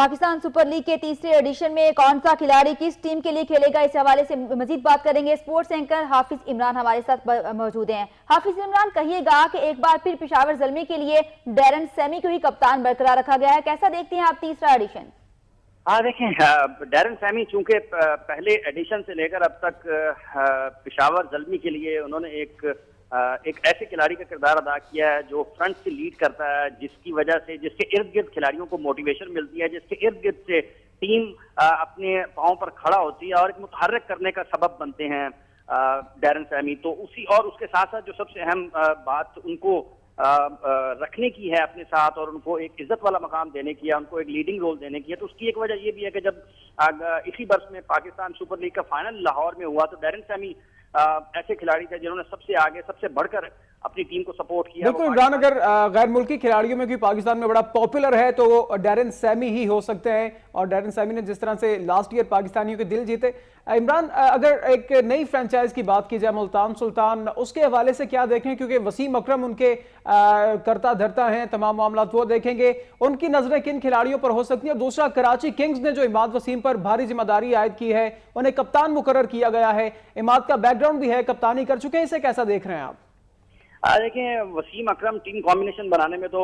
Pakistan super league के तीसरे addition में कौन सा खिलाड़ी किस टीम के लिए खेलेगा, इस हवाले से मजीद बात करेंगे। स्पोर्ट्स एंकर हाफिज इमरान हमारे साथ मौजूद हैं। हाफिज इमरान, कहिएगा कि एक बार फिर पेशावर ज़ल्मी के लिए डैरन सैमी को ही कप्तान बरकरार रखा गया है, कैसा देखते हैं आप तीसरा एडिशन? हाँ देखें, डैरन सैमी चूंकि पहले एडिशन से लेकर अब तक पेशावर ज़ल्मी के लिए उन्होंने एक ऐसे खिलाड़ी का किरदार अदा किया है जो फ्रंट से लीड करता है, जिसकी वजह से जिसके इर्द गिर्द खिलाड़ियों को मोटिवेशन मिलती है, जिसके इर्द गिर्द से टीम अपने पांव पर खड़ा होती है और एक मुतहर्रिक करने का सबब बनते हैं डैरन सैमी। तो उसी और उसके साथ साथ जो सबसे अहम बात उनको रखने की है अपने साथ और उनको एक इज्जत वाला मकाम देने की है, उनको एक लीडिंग रोल देने की है। तो उसकी एक वजह ये भी है कि जब इसी वर्ष में पाकिस्तान सुपर लीग का फाइनल लाहौर में हुआ तो डैरन सैमी ऐसे खिलाड़ी थे जिन्होंने सबसे आगे सबसे बढ़कर अपनी टीम को सपोर्ट किया। बिल्कुल इमरान, अगर गैर मुल्की खिलाड़ियों में भी पाकिस्तान में बड़ा पॉपुलर है तो डैरन सैमी ही हो सकते हैं, और डैरन सैमी ने जिस तरह से लास्ट ईयर पाकिस्तानियों के दिल जीते। इमरान, अगर एक नई फ्रेंचाइज की बात की जाए मुल्तान सुल्तान, उसके हवाले से क्या देखें, क्योंकि वसीम अकरम उनके करता धरता हैं, तमाम मामला वो देखेंगे, उनकी नजरें किन खिलाड़ियों पर हो सकती है? दूसरा, कराची किंग्स ने जो इमाद वसीम पर भारी जिम्मेदारी आयद की है, उन्हें कप्तान मुकर्रर किया गया है, इमाद का बैकग्राउंड भी है, कप्तानी कर चुके हैं, इसे कैसा देख रहे हैं आप? देखिए, वसीम अकरम टीम कॉम्बिनेशन बनाने में तो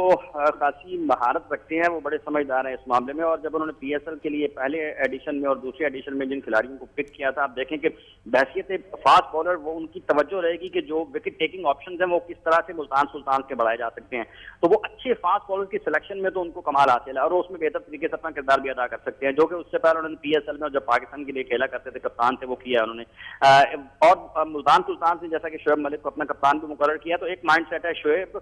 खासी महारत रखते हैं, वो बड़े समझदार हैं इस मामले में। और जब उन्होंने पीएसएल के लिए पहले एडिशन में और दूसरे एडिशन में जिन खिलाड़ियों को पिक किया था, आप देखें कि बहैसियत फास्ट बॉलर वो उनकी तवज्जो रहेगी कि जो विकेट टेकिंग ऑप्शन हैं वो किस तरह से मुल्तान सुल्तान के बढ़ाए जा सकते हैं। तो वो अच्छे फास्ट बॉलर की सिलेक्शन में तो उनको कमाल हासिल है और उसमें बेहतर तरीके से अपना किरदार भी अदा कर सकते हैं, जो कि उससे पहले उन्होंने पीएसएल में जब पाकिस्तान के लिए खेला करते थे कप्तान थे वो किया उन्होंने। और मुल्तान सुल्तान से जैसा कि शोएब मलिक को अपना कप्तान भी मुकर्रर किया, तो एक माइंड सेट है शोएब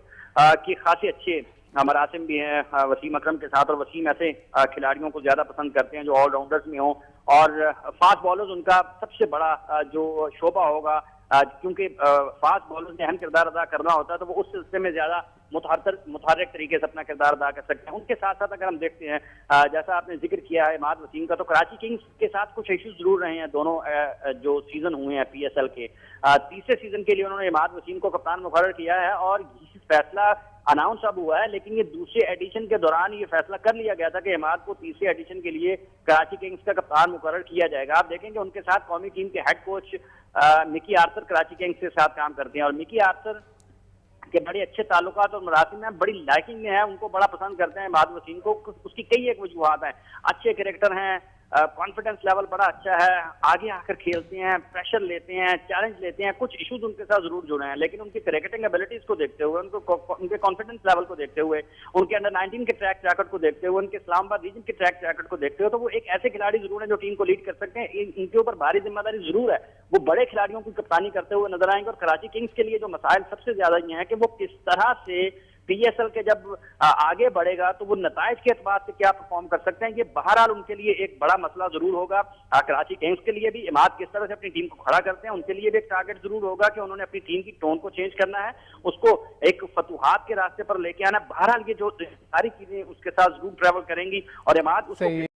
की खासी अच्छे मरासिम भी हैं वसीम अकरम के साथ, और वसीम ऐसे खिलाड़ियों को ज्यादा पसंद करते हैं जो ऑलराउंडर्स में हों और फास्ट बॉलर्स उनका सबसे बड़ा जो शोबा होगा, क्योंकि फास्ट बॉलर्स ने अहम किरदार अदा करना होता है तो वो उस सिलसिले में ज्यादा मुतहर्रिक तरीके से अपना किरदार अदा कर सकते हैं। उनके साथ साथ अगर हम देखते हैं, जैसा आपने जिक्र किया है इमाद वसीम का, तो कराची किंग्स के साथ कुछ इश्यूज जरूर रहे हैं दोनों जो सीजन हुए हैं पीएसएल के। तीसरे सीजन के लिए उन्होंने इमाद वसीम को कप्तान मुकर्रर किया है और फैसला अनाउंस अब हुआ है, लेकिन ये दूसरे एडिशन के दौरान ये फैसला कर लिया गया था कि इमाद को तीसरे एडिशन के लिए कराची किंग्स का कप्तान मुकर्रर किया जाएगा। आप देखेंगे उनके साथ कौमी टीम के head coach Mickey Arthur Karachi Kings के साथ काम करते हैं और मिकी आर्थर के बड़े अच्छे ताल्लुकात और मरासिम में बड़ी लाइकिंग में है, उनको बड़ा पसंद करते हैं इमाद वसीम को। उसकी कई एक वजूहात हैं, अच्छे क्रिकेटर हैं, कॉन्फिडेंस लेवल बड़ा अच्छा है, आगे आकर खेलते हैं, प्रेशर लेते हैं, चैलेंज लेते हैं। कुछ इश्यूज उनके साथ जरूर जुड़े हैं, लेकिन उनकी क्रिकेटिंग एबिलिटीज को देखते हुए, उनके कॉन्फिडेंस लेवल को देखते हुए, उनके अंडर 19 के ट्रैक रैकेट को देखते हुए, उनके इस्लामाबाद रीजन के ट्रैक रैकेट को देखते हुए, तो वो एक ऐसे खिलाड़ी जरूर हैं जो टीम को लीड कर सकते हैं। इनके ऊपर भारी जिम्मेदारी जरूर है, वो बड़े खिलाड़ियों की कप्तानी करते हुए नजर आएंगे। और कराची किंग्स के लिए जो मसाइल सबसे ज्यादा ये है कि वो किस तरह से पीएसएल के जब आगे बढ़ेगा तो वो नताइज के एतबार से क्या परफॉर्म कर सकते हैं, ये बहरहाल उनके लिए एक बड़ा मसला जरूर होगा। कराची किंग्स के लिए भी इमाद किस तरह से अपनी टीम को खड़ा करते हैं, उनके लिए भी एक टारगेट जरूर होगा कि उन्होंने अपनी टीम की टोन को चेंज करना है, उसको एक फतुहात के रास्ते पर लेके आना। बहरहाल ये जो सारी चीजें उसके साथ जरूर ट्रैवल करेंगी और इमाद उसको